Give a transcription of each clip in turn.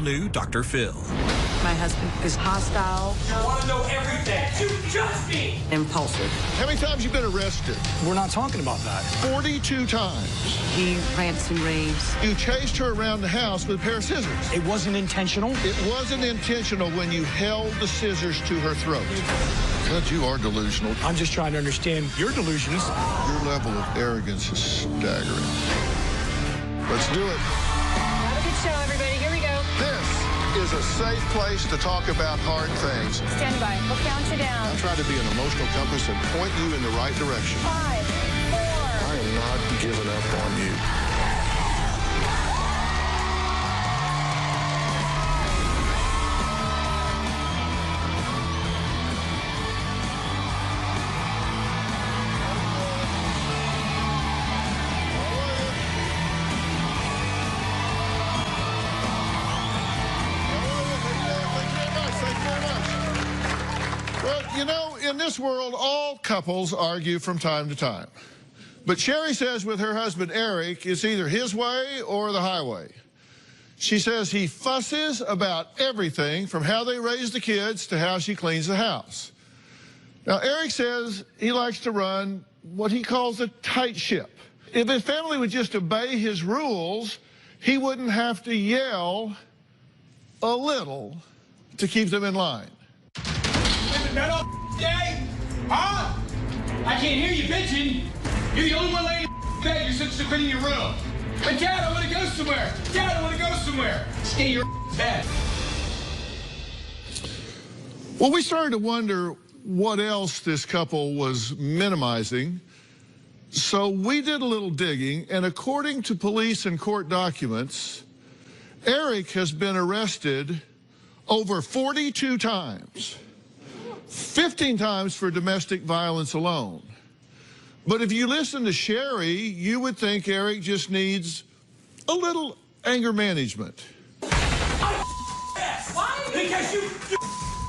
all-new Dr. Phil. My husband is hostile. You want to know everything. You judge me. Impulsive. How many times have you been arrested? We're not talking about that. 42 times. He rants and raves. You chased her around the house with a pair of scissors. It wasn't intentional. It wasn't intentional when you held the scissors to her throat. But you are delusional. I'm just trying to understand your delusions. Your level of arrogance is staggering. Let's do it. Have a good show, everybody. Here we go. This is a safe place to talk about hard things. Stand by. We'll count you down. I'll try to be an emotional compass and point you in the right direction. 5, 4. I am not giving up on you. You know, in this world, all couples argue from time to time. But Sherry says with her husband, Eric, it's either his way or the highway. She says he fusses about everything from how they raise the kids to how she cleans the house. Now, Eric says he likes to run what he calls a tight ship. If his family would just obey his rules, he wouldn't have to yell a little to keep them in line. That all day? Huh? I can't hear you bitching. You're the only one laying in bed. You're supposed to clean in your room. But Dad, I want to go somewhere. Dad, I want to go somewhere. Stay in your bed. Well, we started to wonder what else this couple was minimizing. So we did a little digging, and according to police and court documents, Eric has been arrested over 42 times. 15 times for domestic violence alone. But if you listen to Sherry, you would think Eric just needs a little anger management. Why? Because you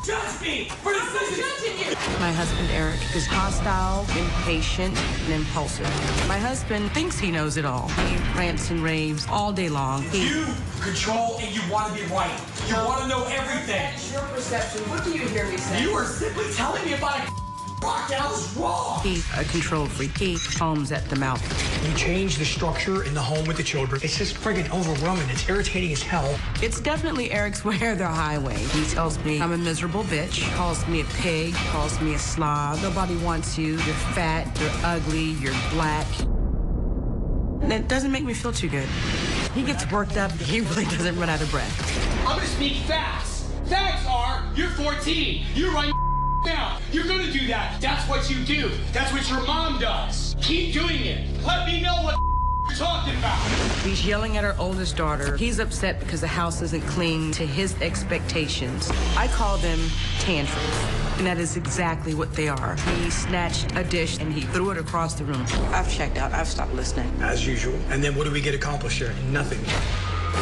judge me for judging you. My husband, Eric, is hostile, impatient, and impulsive. My husband thinks he knows it all. He rants and raves all day long. You control and you want to be right. You want to know everything. That's your perception. What do you hear me say? You are simply telling me about a rock that was wrong. He's a control freak. He foams at the mouth. You change the structure in the home with the children. It's just friggin' overwhelming. It's irritating as hell. It's definitely Eric's way or the highway. He tells me I'm a miserable bitch, calls me a pig, calls me a slob. Nobody wants you. You're fat, you're ugly, you're black. And it doesn't make me feel too good. He gets worked up. He really doesn't run out of breath. I'm gonna speak facts. Facts are, you're 14. You're running now. You're gonna do that. That's what you do. That's what your mom does. Keep doing it. Let me know what you're talking about. He's yelling at our oldest daughter. He's upset because the house isn't clean to his expectations. I call them tantrums, and that is exactly what they are. He snatched a dish and he threw it across the room. I've checked out. I've stopped listening. As usual. And then what do we get accomplished here? Nothing.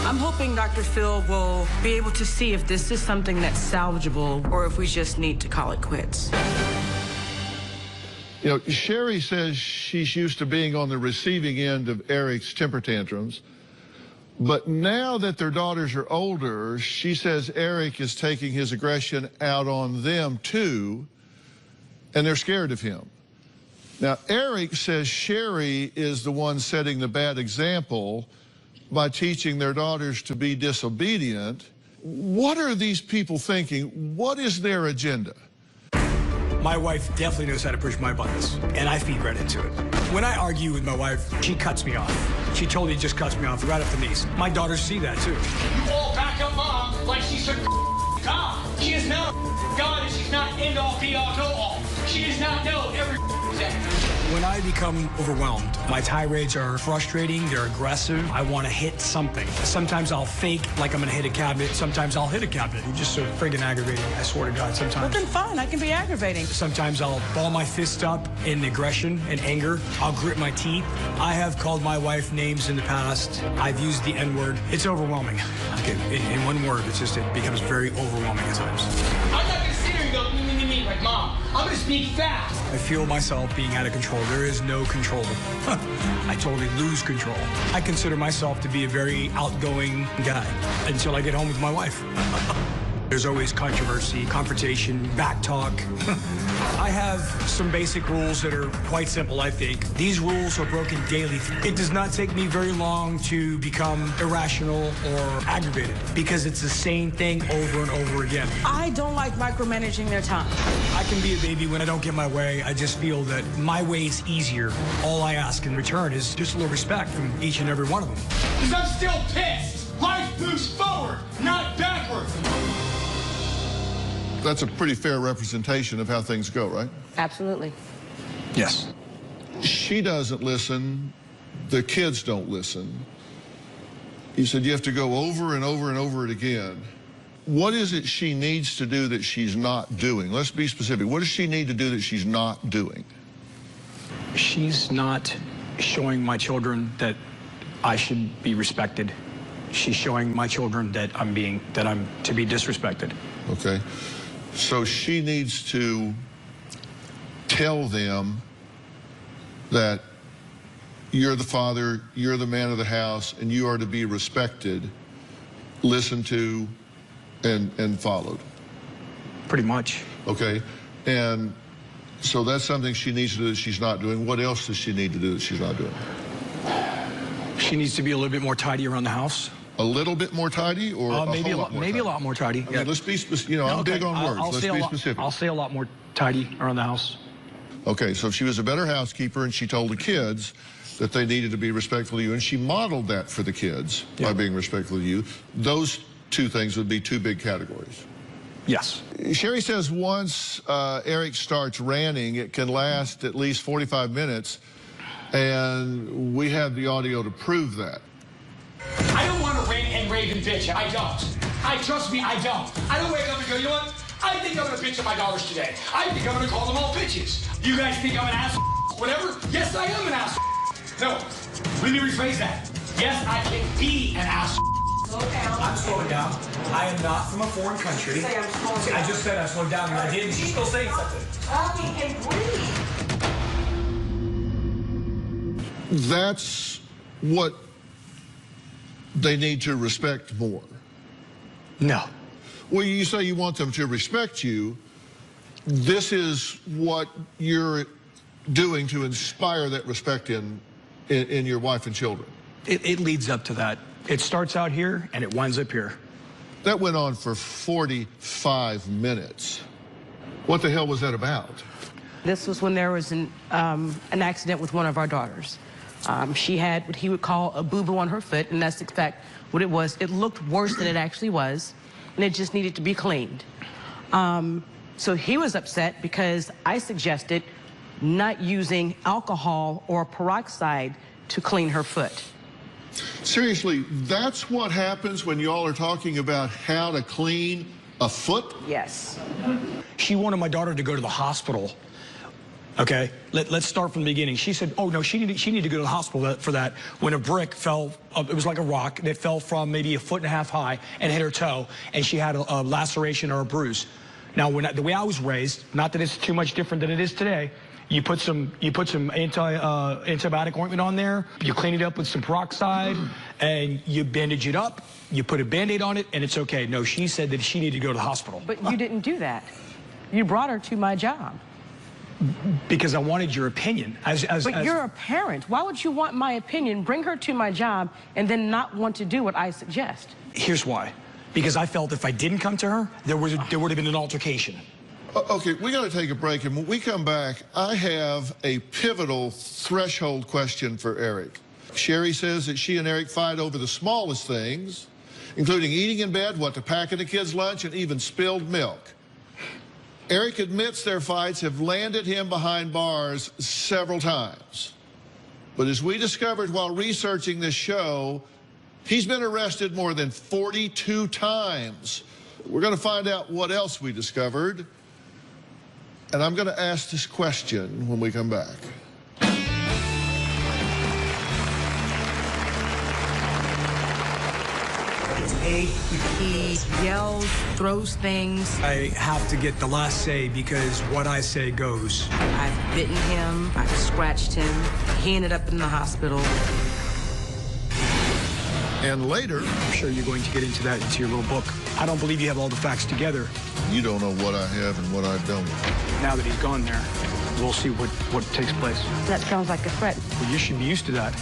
I'm hoping Dr. Phil will be able to see if this is something that's salvageable or if we just need to call it quits. You know, Sherry says she's used to being on the receiving end of Eric's temper tantrums. But now that their daughters are older, she says Eric is taking his aggression out on them too, and they're scared of him. Now, Eric says Sherry is the one setting the bad example by teaching their daughters to be disobedient. What are these people thinking? What is their agenda? My wife definitely knows how to push my buttons, and I feed right into it. When I argue with my wife, she cuts me off. She totally just cuts me off right at the knees. My daughters see that, too. You all back up mom like she's a God. She is not God, and she's not end all, be all, know all. She does not know every thing. When I become overwhelmed, my tirades are frustrating, they're aggressive. I want to hit something. Sometimes I'll fake like I'm going to hit a cabinet. Sometimes I'll hit a cabinet. It's just so friggin' aggravating, I swear to God, sometimes. Well, then fine, I can be aggravating. Sometimes I'll ball my fist up in aggression and anger. I'll grit my teeth. I have called my wife names in the past. I've used the N-word. It's overwhelming. Okay, in one word, it becomes very overwhelming at times. I'm not going to sit here and go me like mom. I'm gonna speak fast. I feel myself being out of control. There is no control. I totally lose control. I consider myself to be a very outgoing guy until I get home with my wife. There's always controversy, confrontation, back talk. I have some basic rules that are quite simple, I think. These rules are broken daily. It does not take me very long to become irrational or aggravated because it's the same thing over and over again. I don't like micromanaging their time. I can be a baby when I don't get my way. I just feel that my way is easier. All I ask in return is just a little respect from each and every one of them. Because I'm still pissed. Life moves forward, not backwards. That's a pretty fair representation of how things go, right? Absolutely. Yes. She doesn't listen. The kids don't listen. You said you have to go over and over and over it again. What is it she needs to do that she's not doing? Let's be specific. What does she need to do that she's not doing? She's not showing my children that I should be respected. She's showing my children that I'm to be disrespected. Okay. So she needs to tell them that you're the father, you're the man of the house, and you are to be respected, listened to, and followed. Pretty much. Okay. And so that's something she needs to do that she's not doing. What else does she need to do that she's not doing? She needs to be a little bit more tidy around the house. A little bit more tidy, or maybe a lot more tidy. I mean, let's be specific. You know, I'm big on words. Let's be specific. I'll say a lot more tidy around the house. Okay, so if she was a better housekeeper and she told the kids that they needed to be respectful to you, and she modeled that for the kids by being respectful to you, those two things would be two big categories. Yes. Sherry says once Eric starts ranting, it can last at least 45 minutes, and we have the audio to prove that. I don't want to rant and rave and bitch. I don't. Trust me, I don't. I don't wake up and go, you know what? I think I'm going to bitch at my daughters today. I think I'm going to call them all bitches. You guys think I'm an asshole? Whatever? Yes, I am an asshole. No. Let me rephrase that. Yes, I can be an asshole. Slow down. I'm slowing down. I am not from a foreign country. Say I'm slowing down. I just said I slowed down and I did, and she's still saying something. Talking and breathe. That's what they need to respect more. No. Well, you say you want them to respect you. This is what you're doing to inspire that respect in your wife and children. It leads up to that. It starts out here and it winds up here. That went on for 45 minutes. What the hell was that about? This was when there was an accident with one of our daughters. She had what he would call a boo-boo on her foot, and that's in fact what it was. It looked worse than it actually was, and it just needed to be cleaned. So he was upset because I suggested not using alcohol or peroxide to clean her foot. Seriously, that's what happens when y'all are talking about how to clean a foot? Yes. She wanted my daughter to go to the hospital. Okay, let's start from the beginning. She said, oh no, she needed to go to the hospital for that when a brick fell, it was like a rock that fell from maybe 1.5 feet high and hit her toe, and she had a laceration or a bruise. Now, the way I was raised, not that it's too much different than it is today, you put some antibiotic ointment on there, you clean it up with some peroxide, and you bandage it up, you put a Band-Aid on it, and it's okay. No, she said that she needed to go to the hospital. But you didn't do that. You brought her to my job. Because I wanted your opinion. But you're a parent. Why would you want my opinion, bring her to my job, and then not want to do what I suggest? Here's why. Because I felt if I didn't come to her, there would have been an altercation. Okay, we got to take a break, and when we come back, I have a pivotal threshold question for Eric. Sherry says that she and Eric fight over the smallest things, including eating in bed, what to pack in the kids' lunch, and even spilled milk. Eric admits their fights have landed him behind bars several times. But as we discovered while researching this show, he's been arrested more than 42 times. We're going to find out what else we discovered. And I'm going to ask this question when we come back. He yells, throws things. I have to get the last say because what I say goes. I've bitten him. I've scratched him. He ended up in the hospital. And later, I'm sure you're going to get into that into your little book. I don't believe you have all the facts together. you don't know what I have and what I don't. Now that he's gone there, we'll see what takes place. That sounds like a threat. Well, you should be used to that.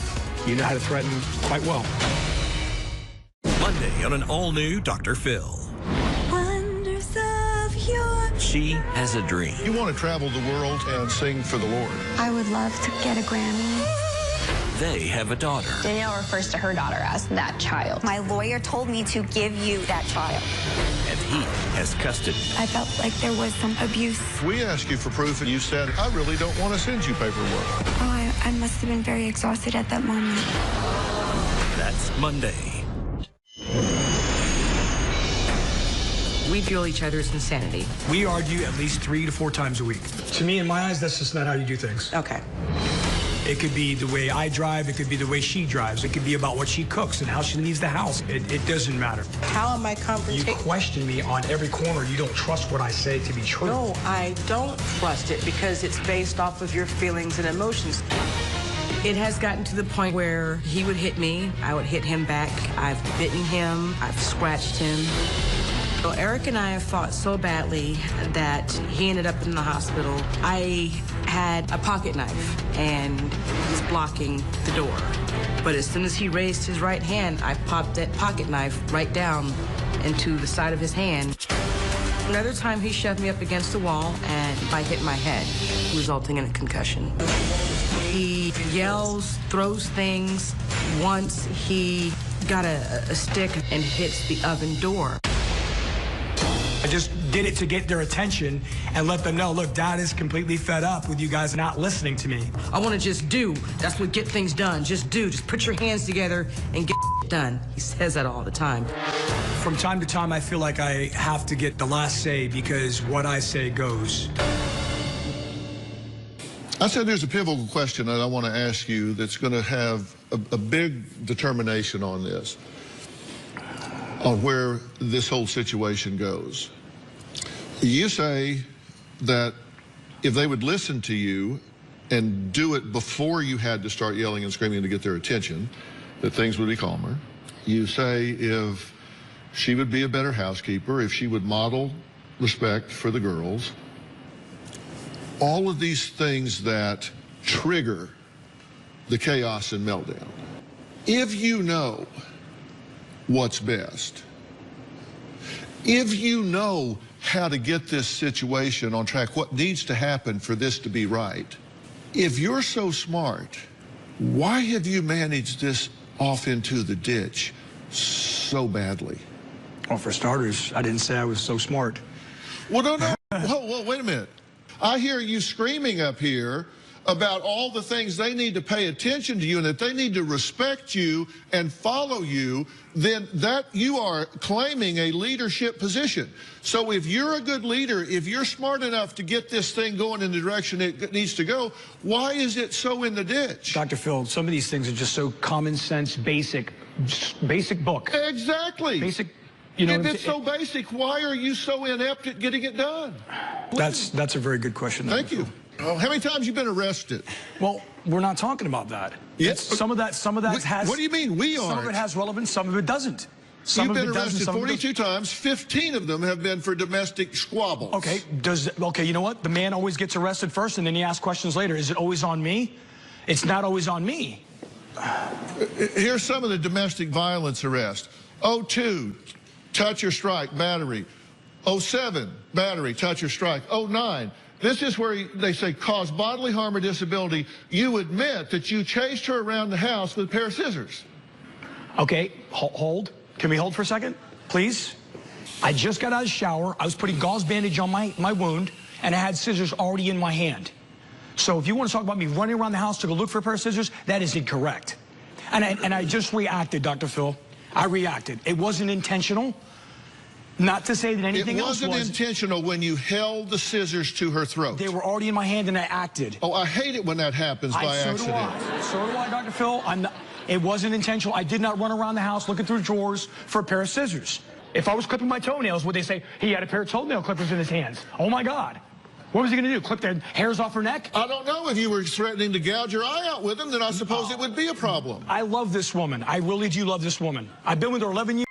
You know how to threaten quite well. Monday on an all-new Dr. Phil. Wonders of your... She has a dream. You want to travel the world and sing for the Lord. I would love to get a Grammy. They have a daughter. Danielle refers to her daughter as that child. My lawyer told me to give you that child. And he has custody. I felt like there was some abuse. We asked you for proof and you said, I really don't want to send you paperwork. Oh, I must have been very exhausted at that moment. That's Monday. We fuel each other's insanity. We argue at least 3 to 4 times a week. To me, in my eyes, that's just not how you do things. Okay. It could be the way I drive. It could be the way she drives. It could be about what she cooks and how she leaves the house. It doesn't matter. How am I You confronting? question me on every corner. You don't trust what I say to be true. No, I don't trust it because it's based off of your feelings and emotions. It has gotten to the point where he would hit me, I would hit him back. I've bitten him, I've scratched him. Well, Eric and I have fought so badly that he ended up in the hospital. I had a pocket knife and he was blocking the door. But as soon as he raised his right hand, I popped that pocket knife right down into the side of his hand. Another time he shoved me up against the wall and I hit my head, resulting in a concussion. He yells, throws things. Once he got a stick and hits the oven door. I just did it to get their attention and let them know, look, Dad is completely fed up with you guys not listening to me. I want to just do. That's what get things done. Just do. Just put your hands together and get done. He says that all the time. From time to time, I feel like I have to get the last say because what I say goes. I said there's a pivotal question that I want to ask you that's going to have a big determination on this, on where this whole situation goes. You say that if they would listen to you and do it before you had to start yelling and screaming to get their attention, that things would be calmer. You say if she would be a better housekeeper, if she would model respect for the girls. All of these things that trigger the chaos and meltdown. If you know what's best, if you know how to get this situation on track, what needs to happen for this to be right, if you're so smart, why have you managed this off into the ditch so badly? Well, for starters, I didn't say I was so smart. Well, no. Whoa, wait a minute. I hear you screaming up here about all the things they need to pay attention to you and that they need to respect you and follow you, then that you are claiming a leadership position. So if you're a good leader, if you're smart enough to get this thing going in the direction it needs to go, why is it so in the ditch? Dr. Phil, some of these things are just so common sense, basic book. Exactly. Basic, you know. If it's so basic, why are you so inept at getting it done? That's a very good question. Thank you. Oh, how many times have you been arrested? Well, we're not talking about that. Yes. Some of that has. What do you mean we aren't? Some of it has relevance, some of it doesn't. Some You've of been it doesn't, arrested some of it 42 times. 15 of them have been for domestic squabbles. Okay, you know what? The man always gets arrested first and then he asks questions later. Is it always on me? It's not always on me. Here's some of the domestic violence arrests. 02, touch or strike, battery. 07, battery, touch or strike. 09, this is where they say cause bodily harm or disability. You admit that you chased her around the house with a pair of scissors. Okay, hold. Can we hold for a second, please? I just got out of the shower. I was putting gauze bandage on my wound, and I had scissors already in my hand. So if you want to talk about me running around the house to go look for a pair of scissors, that is incorrect. And I just reacted, Dr. Phil. I reacted. It wasn't intentional. Not to say that anything else was. It wasn't intentional when you held the scissors to her throat. They were already in my hand and I acted. Oh, I hate it when that happens by accident. So do I, Dr. Phil. It wasn't intentional. I did not run around the house looking through drawers for a pair of scissors. If I was clipping my toenails, would they say he had a pair of toenail clippers in his hands? Oh my God. What was he going to do? Clip the hairs off her neck? I don't know. If you were threatening to gouge your eye out with him, then I suppose it would be a problem. I love this woman. I really do love this woman. I've been with her 11 years.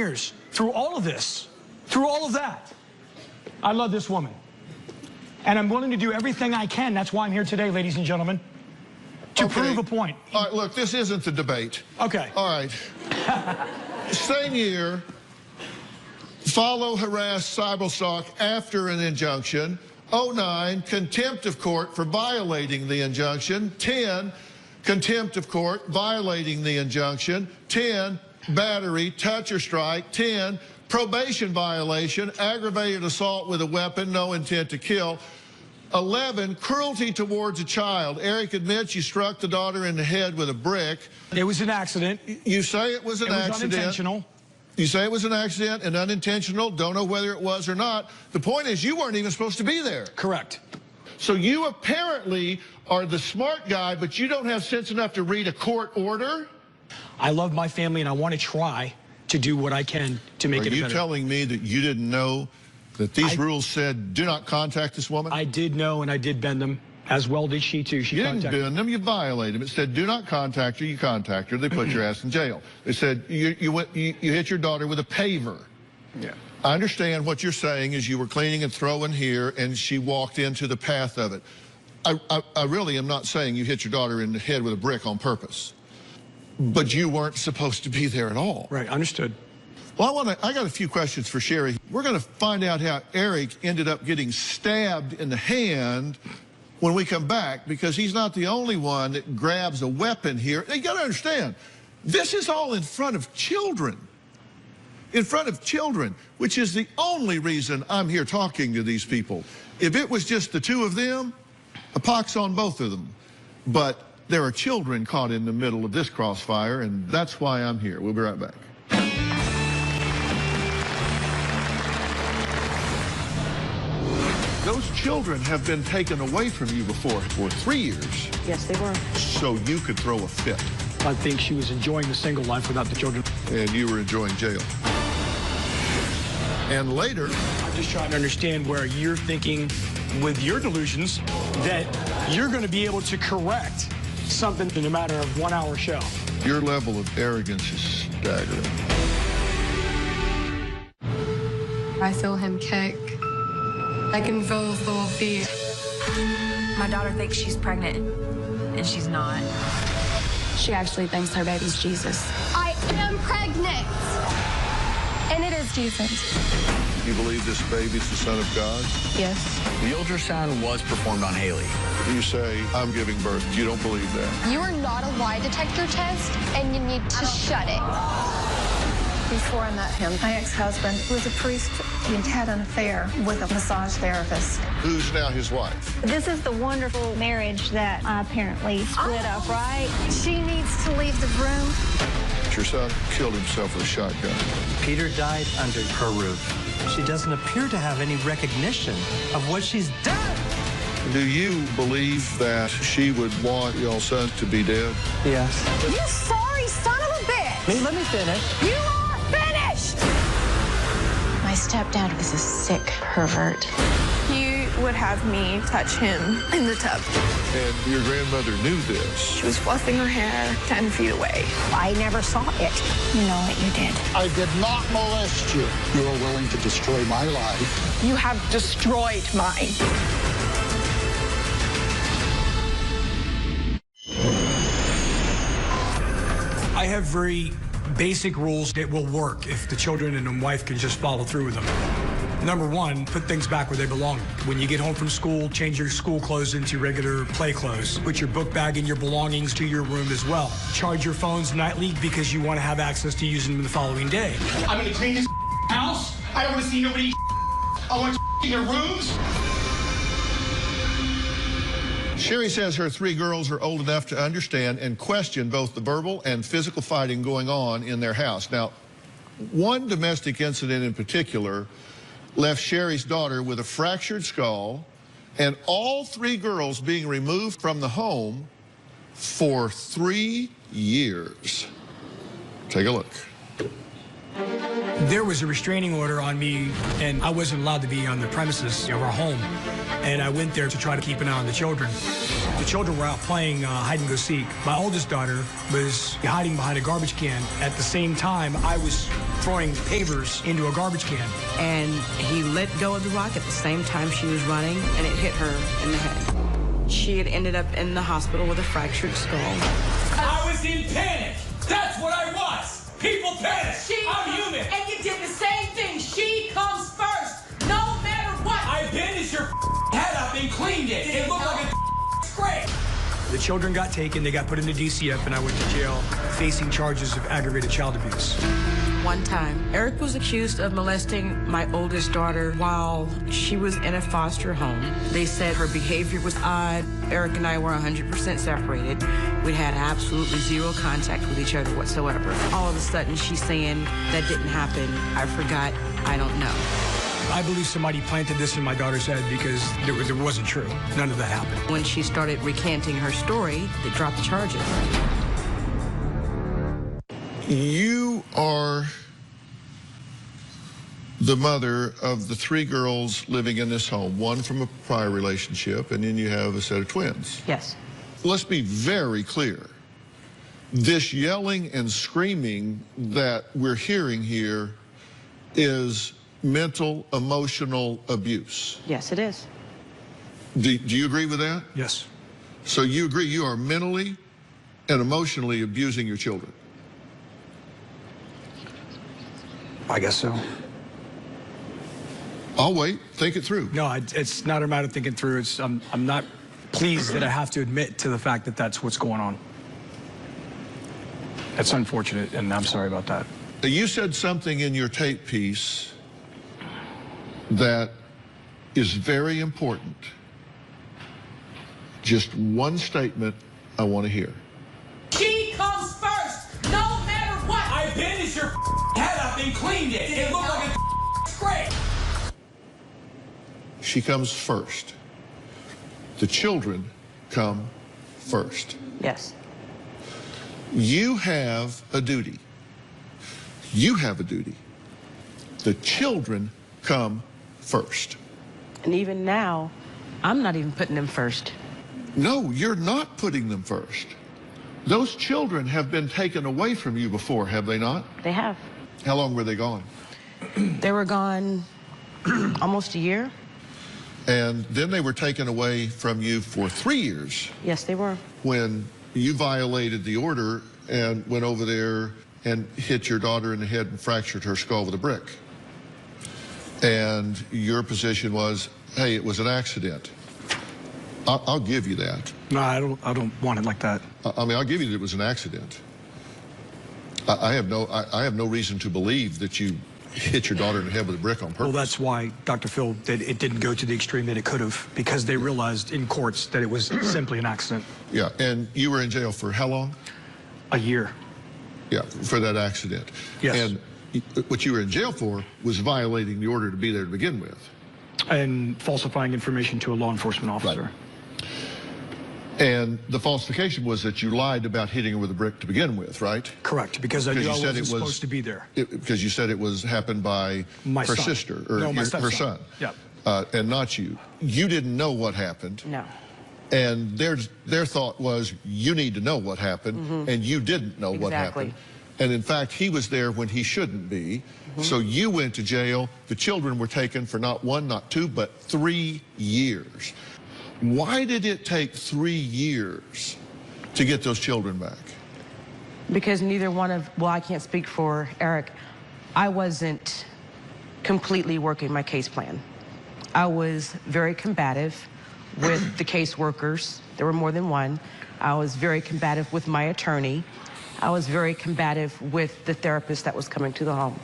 years, through all of this, through all of that, I love this woman. And I'm willing to do everything I can. That's why I'm here today, ladies and gentlemen, to prove a point. All right, look, this isn't the debate. Okay. All right. Same year, follow, harass, cyberstalk after an injunction. 09, contempt of court for violating the injunction. 10, contempt of court, violating the injunction. 10, battery, touch or strike. 10, probation violation, aggravated assault with a weapon, no intent to kill. 11, cruelty towards a child. Eric admits you struck the daughter in the head with a brick. It was an accident. You say it was an accident. It was unintentional. You say it was an accident and unintentional. Don't know whether it was or not. The point is you weren't even supposed to be there. Correct. So you apparently are the smart guy, but you don't have sense enough to read a court order? I love my family, and I want to try to do what I can to make it better. Are you telling me that you didn't know that these rules said do not contact this woman? I did know, and I did bend them. As well did she, too. You didn't bend them, you violated them. It said do not contact her, you contact her, they put your ass in jail. They said you hit your daughter with a paver. Yeah. I understand what you're saying is you were cleaning and throwing here, and she walked into the path of it. I really am not saying you hit your daughter in the head with a brick on purpose. But you weren't supposed to be there at all. Right, understood. Well, I got a few questions for Sherry. We're going to find out how Eric ended up getting stabbed in the hand when we come back, because he's not the only one that grabs a weapon here. You got to understand, this is all in front of children. In front of children, which is the only reason I'm here talking to these people. If it was just the two of them, a pox on both of them. But there are children caught in the middle of this crossfire, and that's why I'm here. We'll be right back. Those children have been taken away from you before for 3 years. Yes, they were. So you could throw a fit. I think she was enjoying the single life without the children. And you were enjoying jail. And later... I'm just trying to understand where you're thinking with your delusions that you're going to be able to correct something in a matter of 1 hour show. Your level of arrogance is staggering. I feel him kick. I can feel his little feet. My daughter thinks she's pregnant, and she's not. She actually thinks her baby's Jesus. I am pregnant. And it is Jesus. You believe this baby's the son of God? Yes. The ultrasound was performed on Haley. You say, I'm giving birth. You don't believe that. You are not a lie detector test, and you need to shut it. Before I met him, my ex-husband was a priest. He had an affair with a massage therapist. Who's now his wife? This is the wonderful marriage that I apparently split up, right? She needs to leave the room. Your son killed himself with a shotgun. Peter died under her roof. She doesn't appear to have any recognition of what she's done. Do you believe that she would want your son to be dead? Yes. You sorry son of a bitch! Let me finish. You are finished! My stepdad was a sick pervert. He would have me touch him in the tub. And your grandmother knew this. She was fluffing her hair 10 feet away. I never saw it. You know what you did. I did not molest you. You are willing to destroy my life. You have destroyed mine. I have very basic rules that will work if the children and the wife can just follow through with them. Number one, put things back where they belong. When you get home from school, change your school clothes into regular play clothes. Put your book bag and your belongings to your room as well. Charge your phones nightly because you want to have access to using them the following day. I'm gonna clean this house. I don't want to see nobody. I want in their rooms. Sherry says her 3 girls are old enough to understand and question both the verbal and physical fighting going on in their house. Now, one domestic incident in particular left Sherry's daughter with a fractured skull and all 3 girls being removed from the home for 3 years. Take a look. There was a restraining order on me, and I wasn't allowed to be on the premises of our home. And I went there to try to keep an eye on the children. The children were out playing hide and go seek. My oldest daughter was hiding behind a garbage can. At the same time, I was throwing pavers into a garbage can. And he let go of the rock at the same time she was running, and it hit her in the head. She had ended up in the hospital with a fractured skull. I was in panic. That's what I was. People panic. I'm human. And you did the same thing. She comes first, no matter what. I bandaged your head up and cleaned it. It looked like a scrape. The children got taken, they got put into DCF, and I went to jail facing charges of aggravated child abuse. one time. Eric was accused of molesting my oldest daughter while she was in a foster home. They said her behavior was odd. Eric and I were 100% separated. We had absolutely zero contact with each other whatsoever. All of a sudden, she's saying that didn't happen. I forgot. I don't know. I believe somebody planted this in my daughter's head because it wasn't true. None of that happened. When she started recanting her story, they dropped the charges. You are the mother of the 3 girls living in this home, one from a prior relationship, and then you have a set of twins. Yes. Let's be very clear. This yelling and screaming that we're hearing here is mental, emotional abuse. Yes, it is. Do you agree with that? Yes. So you agree you are mentally and emotionally abusing your children? I guess so. I'll wait. Think it through. No, it's not a matter of thinking through. It's I'm not pleased that I have to admit to the fact that that's what's going on. That's unfortunate, and I'm sorry about that. You said something in your tape piece that is very important. Just one statement I want to hear. She comes first, no matter what. I bandaged your head up and cleaned it. It looked like a scrape. She comes first. The children come first. Yes. You have a duty. You have a duty. The children come first. And even now, I'm not even putting them first. No, you're not putting them first. Those children have been taken away from you before, have they not? They have. How long were they gone? They were gone almost a year. And then they were taken away from you for 3 years. Yes, they were. When you violated the order and went over there and hit your daughter in the head and fractured her skull with a brick. And your position was, hey, it was an accident. I'll give you that. No, I don't want it like that. I mean, I'll give you that it was an accident. I have no reason to believe that you hit your daughter in the head with a brick on purpose. Well, that's why Dr. Phil it didn't go to the extreme that it could have, because they realized in courts that it was simply an accident. Yeah, and you were in jail for how long? A year. Yeah, for that accident. Yes. And what you were in jail for was violating the order to be there to begin with. And falsifying information to a law enforcement officer. Right. And the falsification was that you lied about hitting her with a brick to begin with, right? Correct, because I knew I wasn't supposed to be there. Because you said it was happened by her sister, or no, her son. Yeah. And not you. You didn't know what happened. No. And their thought was, you need to know what happened, and you didn't know what happened. And in fact, he was there when he shouldn't be. So you went to jail. The children were taken for not 1, not 2, but 3 years. Why did it take 3 years to get those children back? Because neither one of, well, I can't speak for Eric. I wasn't completely working my case plan. I was very combative with the caseworkers. There were more than one. I was very combative with my attorney. I was very combative with the therapist that was coming to the home.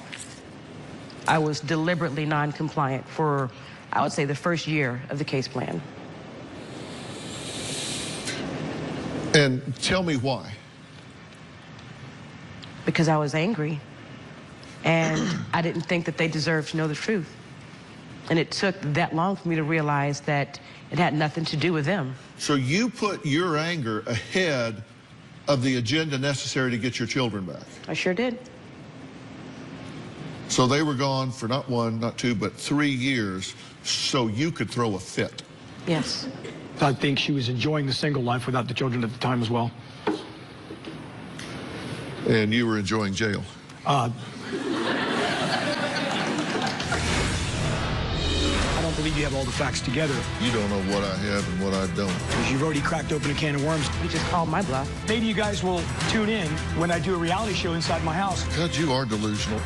I was deliberately non-compliant for, I would say, the first year of the case plan. And tell me why. Because I was angry, and I didn't think that they deserved to know the truth. And it took that long for me to realize that it had nothing to do with them. So you put your anger ahead of the agenda necessary to get your children back? I sure did. So they were gone for not 1, not 2, but 3 years so you could throw a fit? Yes. I think she was enjoying the single life without the children at the time as well. And you were enjoying jail? I don't believe you have all the facts together. You don't know what I have and what I don't. Because you've already cracked open a can of worms. You just called my bluff. Maybe you guys will tune in when I do a reality show inside my house. God, you are delusional.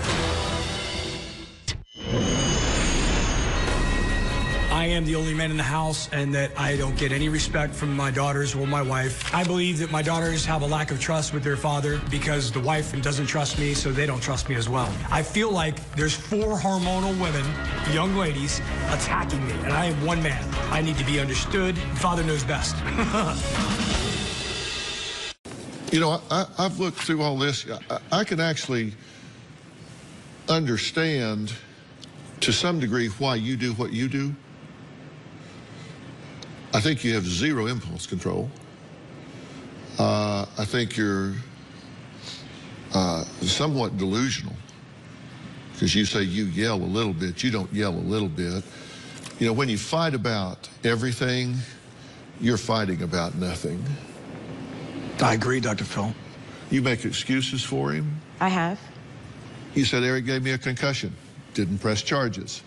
I am the only man in the house and that I don't get any respect from my daughters or my wife. I believe that my daughters have a lack of trust with their father because the wife doesn't trust me, so they don't trust me as well. I feel like there's 4 hormonal women, young ladies, attacking me, and I am one man. I need to be understood. Father knows best. You know, I've looked through all this. I can actually understand to some degree why you do what you do. I think you have 0 impulse control. I think you're somewhat delusional because you say you yell a little bit. You don't yell a little bit. You know, when you fight about everything, you're fighting about nothing. I agree, Dr. Phil. You make excuses for him. I have. You said Eric gave me a concussion. Didn't press charges.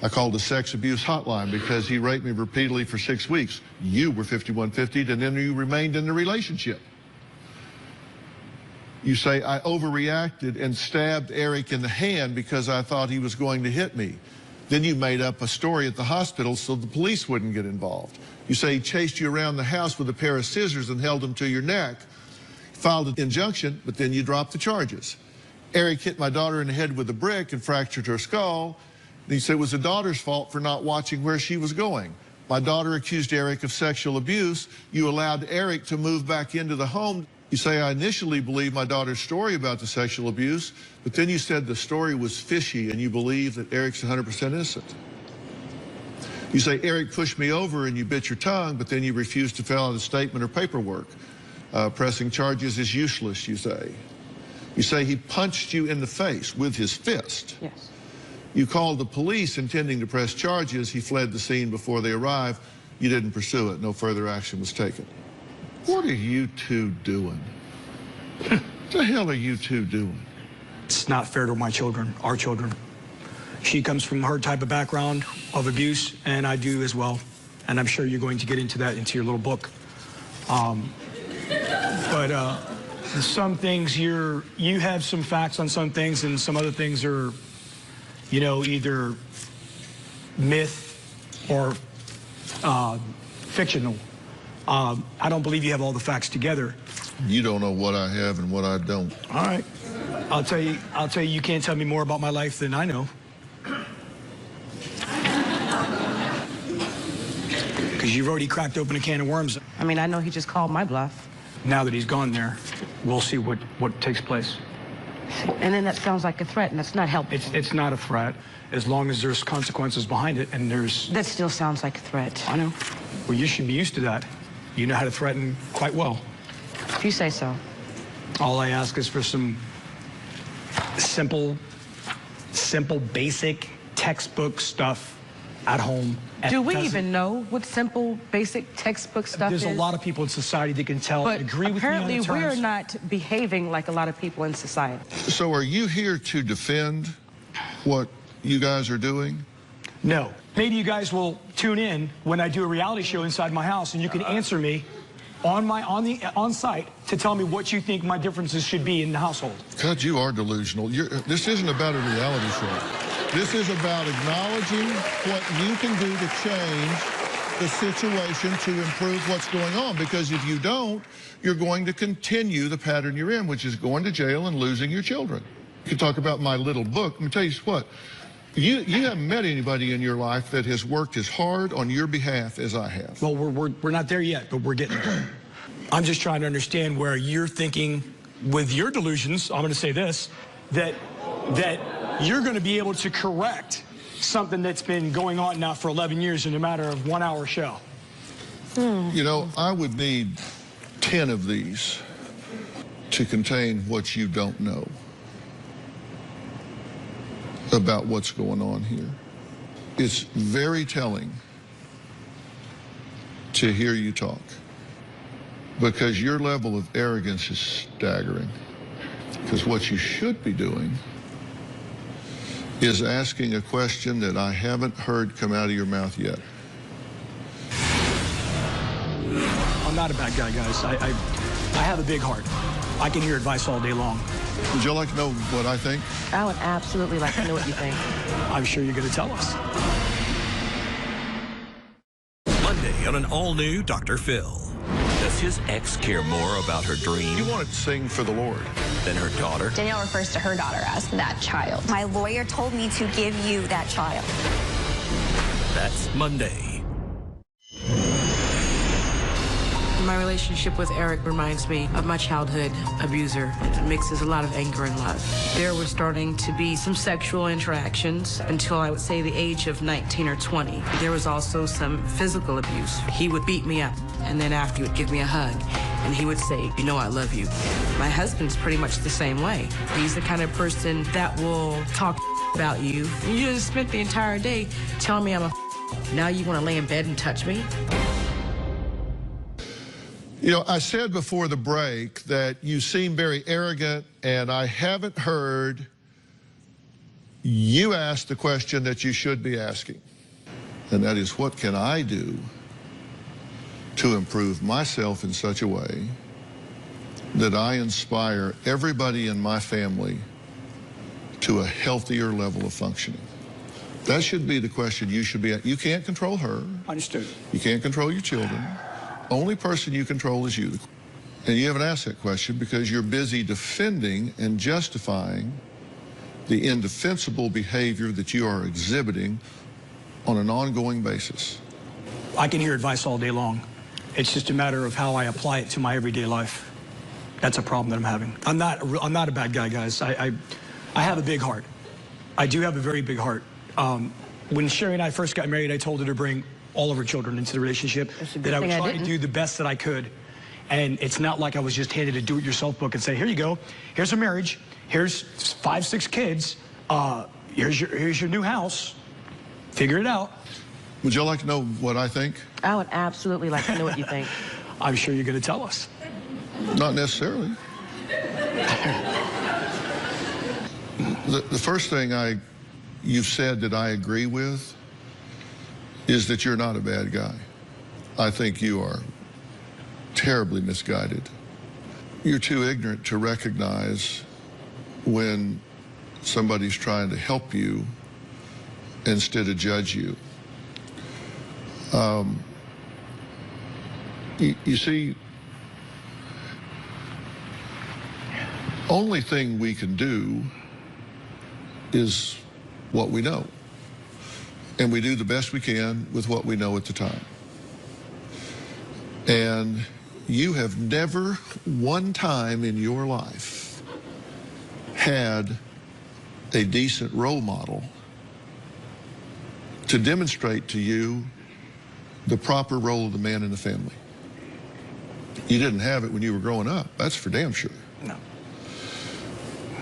I called the sex abuse hotline because he raped me repeatedly for 6 weeks. You were 5150'd and then you remained in the relationship. You say I overreacted and stabbed Eric in the hand because I thought he was going to hit me. Then you made up a story at the hospital so the police wouldn't get involved. You say he chased you around the house with a pair of scissors and held them to your neck. Filed an injunction, but then you dropped the charges. Eric hit my daughter in the head with a brick and fractured her skull. And he said it was the daughter's fault for not watching where she was going. My daughter accused Eric of sexual abuse. You allowed Eric to move back into the home. You say I initially believed my daughter's story about the sexual abuse, but then you said the story was fishy and you believe that Eric's 100% innocent. You say Eric pushed me over and you bit your tongue, but then you refused to fill out a statement or paperwork. Pressing charges is useless, you say. You say he punched you in the face with his fist. Yes. You called the police intending to press charges. He fled the scene before they arrived. You didn't pursue it. No further action was taken. What are you two doing? What the hell are you two doing? It's not fair to my children, our children. She comes from her type of background of abuse, and I do as well. And I'm sure you're going to get into that into your little book. Some things you have some facts on some things, and some other things are, you know, either myth or fictional. I don't believe you have all the facts together. You don't know what I have and what I don't. All right. I'll tell you you can't tell me more about my life than I know. Because you've already cracked open a can of worms. I mean, I know he just called my bluff. Now that he's gone there, we'll see what takes place. And then that sounds like a threat, and that's not helpful. It's not a threat, as long as there's consequences behind it, and there's... That still sounds like a threat. I know. Well, you should be used to that. You know how to threaten quite well. If you say so. All I ask is for some simple, basic textbook stuff at home. Do we even know what simple, basic textbook stuff is? There's a lot of people in society that can tell and agree with me on the terms. Apparently, we're not behaving like a lot of people in society. So are you here to defend what you guys are doing? No. Maybe you guys will tune in when I do a reality show inside my house, and you can answer me on site to tell me what you think my differences should be in the household. God, you are delusional. This isn't about a reality show. This is about acknowledging what you can do to change the situation to improve what's going on. Because if you don't, you're going to continue the pattern you're in, which is going to jail and losing your children. You can talk about my little book. Let me tell you what. You haven't met anybody in your life that has worked as hard on your behalf as I have. Well, we're not there yet, but we're getting there. I'm just trying to understand where you're thinking with your delusions. I'm going to say this, that you're going to be able to correct something that's been going on now for 11 years in a matter of 1 hour show. You know, I would need 10 of these to contain what you don't know about what's going on here. It's very telling to hear you talk because your level of arrogance is staggering. Because what you should be doing is asking a question that I haven't heard come out of your mouth yet. I'm not a bad guy, guys. I have a big heart. I can hear advice all day long. Would you like to know what I think? I would absolutely like to know what you think. I'm sure you're going to tell us. on an all-new Dr. Phil. Does his ex care more about her dream? You wanted to sing for the Lord. Than her daughter? Danielle refers to her daughter as that child. My lawyer told me to give you that child. That's Monday. My relationship with Eric reminds me of my childhood abuser. It mixes a lot of anger and love. There were starting to be some sexual interactions until I would say the age of 19 or 20. There was also some physical abuse. He would beat me up, and then after he would give me a hug, and he would say, "You know I love you." My husband's pretty much the same way. He's the kind of person that will talk about you. You just spent the entire day telling me I'm a now you want to lay in bed and touch me? You know, I said before the break that you seem very arrogant, and I haven't heard you ask the question that you should be asking. And that is, what can I do to improve myself in such a way that I inspire everybody in my family to a healthier level of functioning? That should be the question you should be asking. You can't control her. Understood. You can't control your children. Only person you control is you. And you haven't asked that question because you're busy defending and justifying the indefensible behavior that you are exhibiting on an ongoing basis. I can hear advice all day long. It's just a matter of how I apply it to my everyday life. That's a problem that I'm having. I'm not a bad guy, guys. I have a big heart. I do have a very big heart. When Sherry and I first got married, I told her to bring all of her children into the relationship, that I would try to do the best that I could. And it's not like I was just handed a do-it-yourself book and say, here you go, here's a marriage, here's 5, 6 kids, here's your new house, figure it out. Would you like to know what I think? I would absolutely like to know what you think. I'm sure you're going to tell us. Not necessarily. The first thing you've said that I agree with is that you're not a bad guy. I think you are terribly misguided. You're too ignorant to recognize when somebody's trying to help you instead of judge you. You see, only thing we can do is what we know. And we do the best we can with what we know at the time. And you have never one time in your life had a decent role model to demonstrate to you the proper role of the man in the family. You didn't have it when you were growing up. That's for damn sure. No.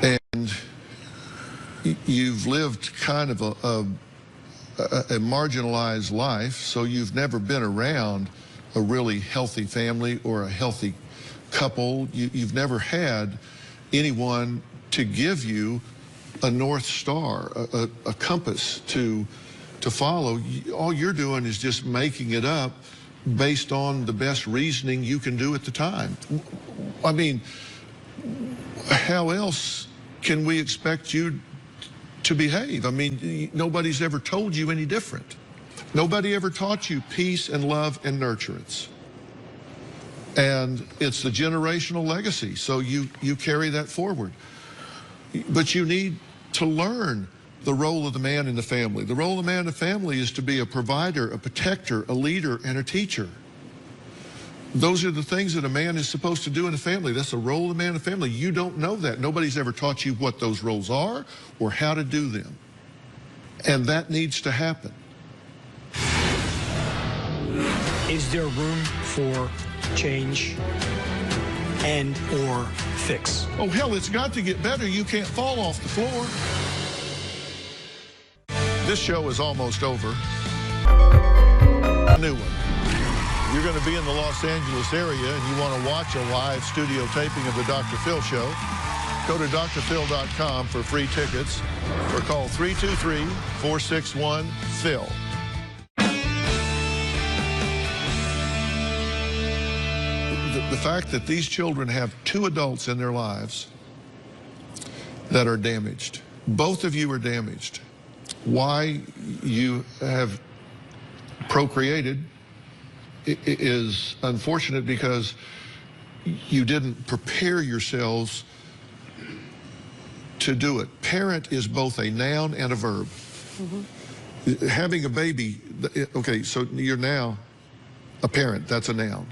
And you've lived kind of a marginalized life, so you've never been around a really healthy family or a healthy couple. You've never had anyone to give you a North Star, a compass to follow. All you're doing is just making it up based on the best reasoning you can do at the time. I mean, how else can we expect you to behave? I mean, nobody's ever told you any different. Nobody ever taught you peace and love and nurturance. And it's the generational legacy, so you carry that forward. But you need to learn the role of the man in the family. The role of the man in the family is to be a provider, a protector, a leader, and a teacher. Those are the things that a man is supposed to do in a family. That's the role of the man in the family. You don't know that. Nobody's ever taught you what those roles are or how to do them. And that needs to happen. Is there room for change and or fix? Oh, hell, it's got to get better. You can't fall off the floor. This show is almost over. A new one. You're going to be in the Los Angeles area and you want to watch a live studio taping of the Dr. Phil Show, go to drphil.com for free tickets or call 323-461-PHIL. The fact that these children have 2 adults in their lives that are damaged. Both of you are damaged. Why you have procreated is unfortunate because you didn't prepare yourselves to do it. Parent is both a noun and a verb. Mm-hmm. Having a baby, okay, so you're now a parent, that's a noun.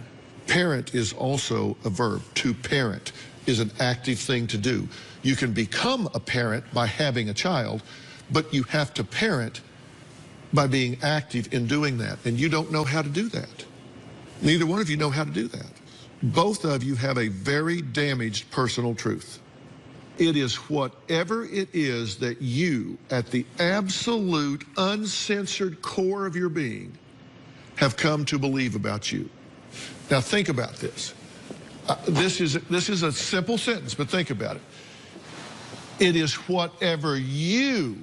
Parent is also a verb. To parent is an active thing to do. You can become a parent by having a child, but you have to parent by being active in doing that, and you don't know how to do that. Neither one of you know how to do that. Both of you have a very damaged personal truth. It is whatever it is that you, at the absolute uncensored core of your being, have come to believe about you. Now think about this. This is a simple sentence, but think about it. It is whatever you,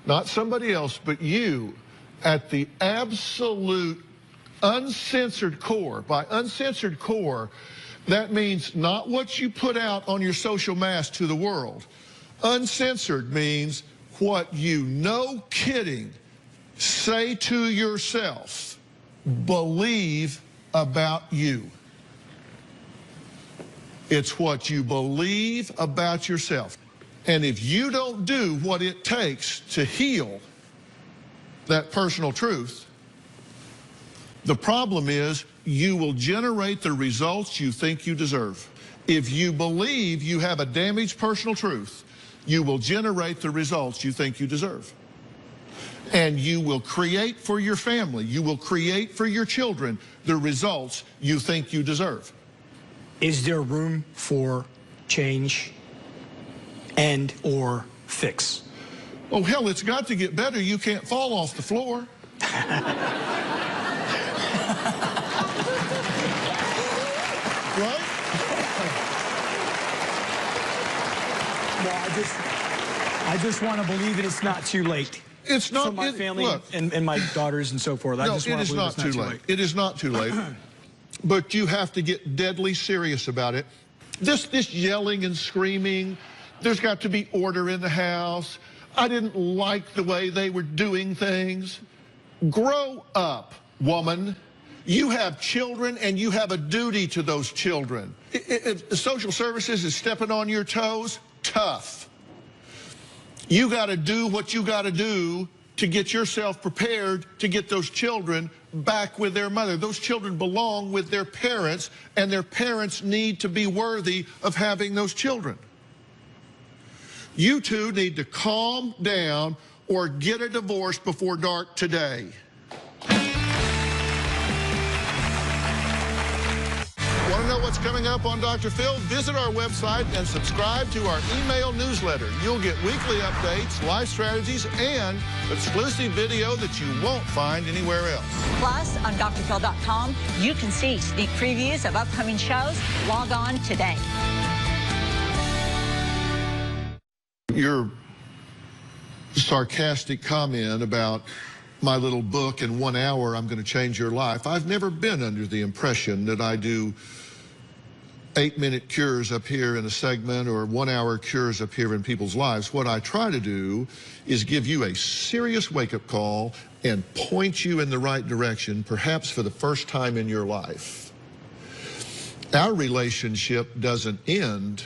not somebody else, but you, at the absolute uncensored core. By uncensored core, that means not what you put out on your social mass to the world. Uncensored means what you, no kidding, say to yourself, believe about you. It's what you believe about yourself. And if you don't do what it takes to heal that personal truth, the problem is you will generate the results you think you deserve. If you believe you have a damaged personal truth, you will generate the results you think you deserve. And you will create for your family, you will create for your children the results you think you deserve. Is there room for change and or fix? Oh, hell, it's got to get better. You can't fall off the floor. Right? Well, I just want to believe that it's not too late. It's not. For my family and my daughters and so forth. I just want to believe it's not too late. It is not too late. But you have to get deadly serious about it. This yelling and screaming, there's got to be order in the house. I didn't like the way they were doing things. Grow up, woman. You have children, and you have a duty to those children. If the social services is stepping on your toes, tough. You got to do what you got to do to get yourself prepared to get those children back with their mother. Those children belong with their parents, and their parents need to be worthy of having those children. You two need to calm down or get a divorce before dark today. Want to know what's coming up on Dr. Phil? Visit our website and subscribe to our email newsletter. You'll get weekly updates, life strategies, and exclusive video that you won't find anywhere else. Plus, on drphil.com, you can see sneak previews of upcoming shows. Log on today. Your sarcastic comment about my little book, in 1 hour, I'm going to change your life. I've never been under the impression that I do 8-minute cures up here in a segment or 1 hour cures up here in people's lives. What I try to do is give you a serious wake-up call and point you in the right direction, perhaps for the first time in your life. Our relationship doesn't end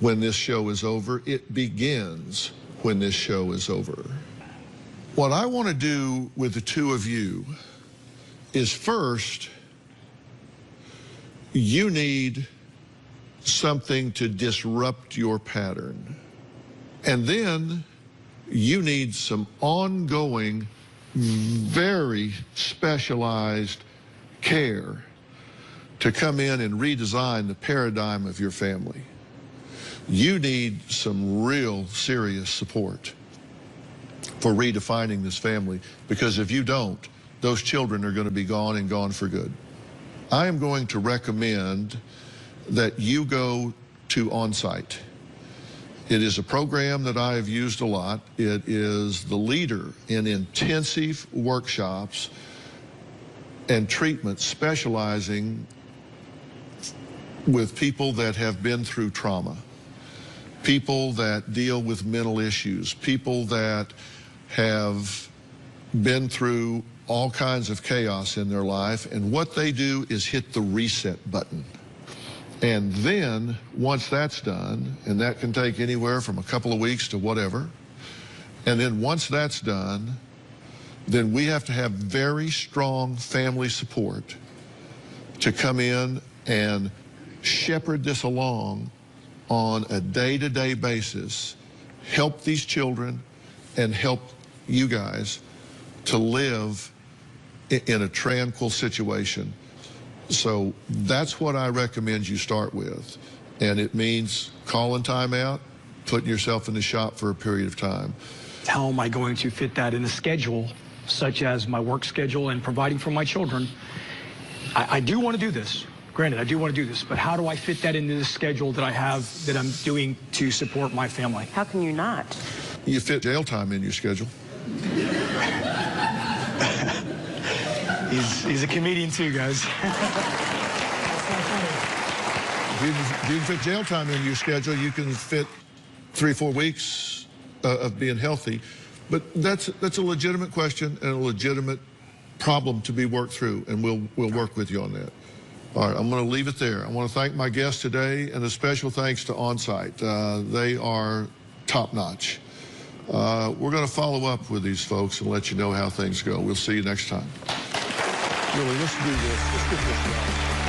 when this show is over. It begins when this show is over. What I want to do with the two of you is, first, you need something to disrupt your pattern. And then you need some ongoing, very specialized care to come in and redesign the paradigm of your family. You need some real serious support for redefining this family, because if you don't, those children are going to be gone, and gone for good. I am going to recommend that you go to Onsite. It is a program that I have used a lot. It is the leader in intensive workshops and treatments specializing with people that have been through trauma, people that deal with mental issues, people that have been through all kinds of chaos in their life, and what they do is hit the reset button. And then, once that's done, and that can take anywhere from a couple of weeks to whatever, and then once that's done, then we have to have very strong family support to come in and shepherd this along on a day-to-day basis, help these children and help you guys to live in a tranquil situation. So that's what I recommend you start with. And it means calling time out, putting yourself in the shop for a period of time. How am I going to fit that in a schedule, such as my work schedule and providing for my children? I do want to do this. Granted, I do want to do this, but how do I fit that into the schedule that I have, that I'm doing to support my family? How can you not? You fit jail time in your schedule. He's a comedian too, guys. If you can fit jail time in your schedule, you can fit 3 or 4 weeks of being healthy. But that's a legitimate question and a legitimate problem to be worked through, and we'll work with you on that. All right, I'm going to leave it there. I want to thank my guests today, and a special thanks to OnSite. They are top-notch. We're going to follow up with these folks and let you know how things go. We'll see you next time. Really, let's do this. Let's get this done.